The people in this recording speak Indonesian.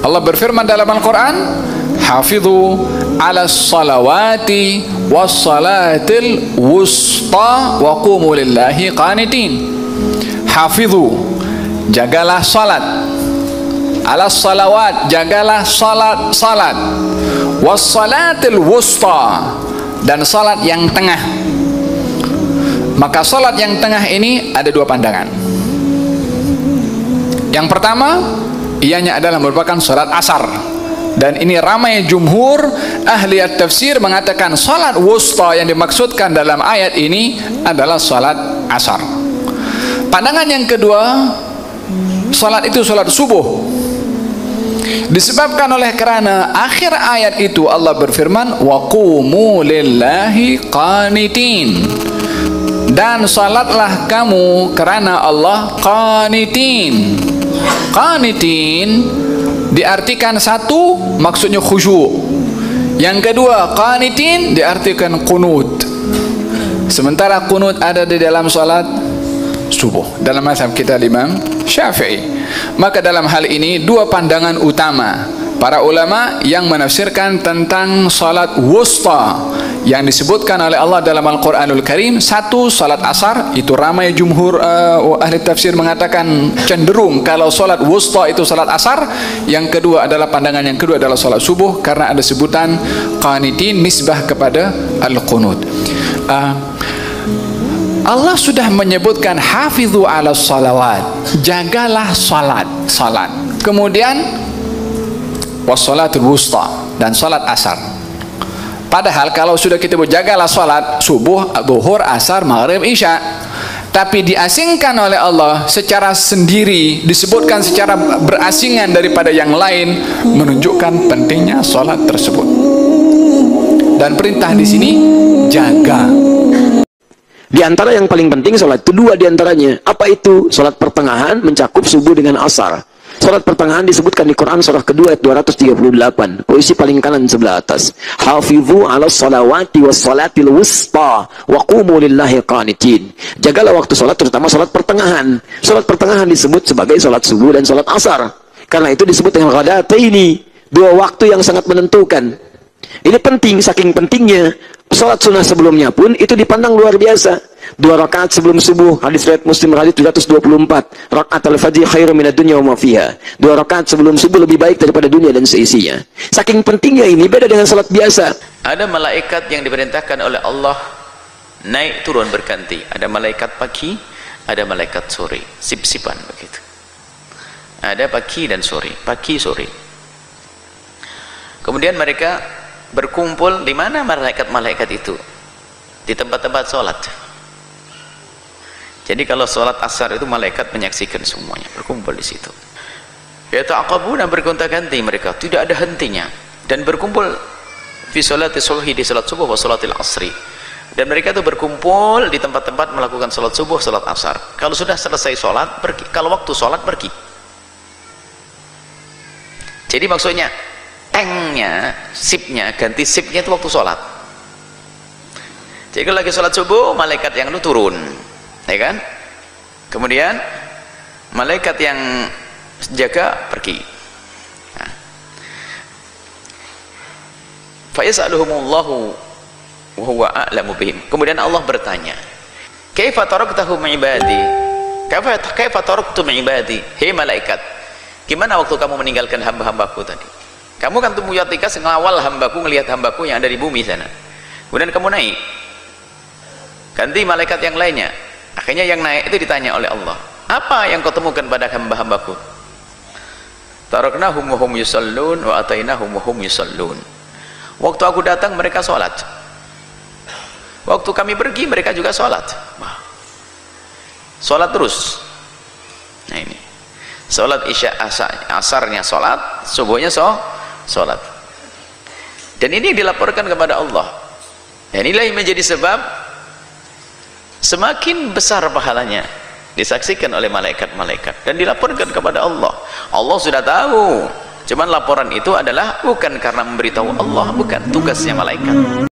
Allah berfirman dalam Al-Quran, hafidhu ala salawati was salatil wusta wa qumu lillahi qanitin. Hafidhu, jagalah salat, ala salawat, jagalah salat, was salatil wusta, dan salat yang tengah. Maka salat yang tengah ini ada dua pandangan. Yang pertama, ianya adalah merupakan salat asar, dan ini ramai jumhur ahli tafsir mengatakan salat wusta yang dimaksudkan dalam ayat ini adalah salat asar. Pandangan yang kedua, salat itu salat subuh, disebabkan oleh karena akhir ayat itu Allah berfirman wa qumu lillahi qanitin, dan salatlah kamu karena Allah qanitin. Qanitin diartikan satu, maksudnya khusyuk. Yang kedua, qanitin diartikan qunut. Sementara qunut ada di dalam salat subuh dalam mazhab kita Imam Syafi'i. Maka dalam hal ini dua pandangan utama para ulama yang menafsirkan tentang salat wusta yang disebutkan oleh Allah dalam Al-Quranul Karim. Satu, salat asar, itu ramai jumhur ahli tafsir mengatakan cenderung kalau salat wusta itu salat asar. Yang kedua adalah pandangan yang kedua adalah salat subuh, karena ada sebutan qanitin nisbah kepada al-qunut. Allah sudah menyebutkan hafidhu ala salawat, jagalah salat. Kemudian wassalatul wusta, dan salat asar. Padahal kalau sudah kita berjagalah salat subuh, zuhur, asar, maghrib, isya, tapi diasingkan oleh Allah secara sendiri, disebutkan secara berasingan daripada yang lain, menunjukkan pentingnya salat tersebut. Dan perintah di sini jaga. Di antara yang paling penting salat itu dua di antaranya. Apa itu? Salat pertengahan mencakup subuh dengan asar. Salat pertengahan disebutkan di Quran surah kedua ayat 238, posisi paling kanan sebelah atas. Hafidhu ala salawati was salatil wusta wa qumu lillahi qanitin. Jagalah waktu salat, terutama salat pertengahan. Salat pertengahan disebut sebagai salat subuh dan salat asar. Karena itu disebut dengan ghadataini, dua waktu yang sangat menentukan. Ini penting, saking pentingnya salat sunnah sebelumnya pun itu dipandang luar biasa. 2 rakaat sebelum subuh, hadis riwayat Muslim hadis 324, rakaat al-fajr khairu minad dunya wa ma fiha. 2 rakaat sebelum subuh lebih baik daripada dunia dan seisinya. Saking pentingnya ini, beda dengan salat biasa. Ada malaikat yang diperintahkan oleh Allah naik turun berganti. Ada malaikat pagi, ada malaikat sore, sip-sipan begitu. Ada pagi dan sore, pagi sore. Kemudian mereka berkumpul di mana malaikat-malaikat itu? Di tempat-tempat sholat. Jadi kalau sholat asar itu malaikat menyaksikan semuanya, berkumpul di situ. Yata'aqabuna, bergonta-ganti mereka, tidak ada hentinya, dan berkumpul fi sholati subhi, di salat subuh wa sholatil asri. Dan mereka itu berkumpul di tempat-tempat melakukan salat subuh, salat asar. Kalau sudah selesai sholat pergi, kalau waktu sholat pergi. Jadi maksudnya tanknya, sipnya, ganti sipnya itu waktu sholat. Jadi kalau lagi sholat subuh, malaikat yang itu turun, ya kan? Kemudian malaikat yang jaga pergi. Fa yas'aluhumullahu wa huwa a'lamu bihim. Kemudian Allah bertanya, kaifa taraktum ibadi? Kaifa taraktum ibadi? Hei malaikat, gimana waktu kamu meninggalkan hamba-hambaku tadi? Kamu kan tumbuh yatika ngawal hambaku, ngelihat hambaku yang ada di bumi sana. Kemudian kamu naik, ganti malaikat yang lainnya. Akhirnya yang naik itu ditanya oleh Allah, apa yang kau temukan pada hamba-hambaku? Taraknahum wa hum yusallun wa atainahum wa hum yusallun. Waktu aku datang mereka sholat, waktu kami pergi mereka juga sholat. Sholat terus. Nah ini sholat isya, asarnya sholat, subuhnya sholat. Dan ini dilaporkan kepada Allah. Dan inilah yang menjadi sebab semakin besar pahalanya, disaksikan oleh malaikat-malaikat dan dilaporkan kepada Allah. Allah sudah tahu, cuman laporan itu adalah bukan karena memberitahu Allah, bukan tugasnya malaikat.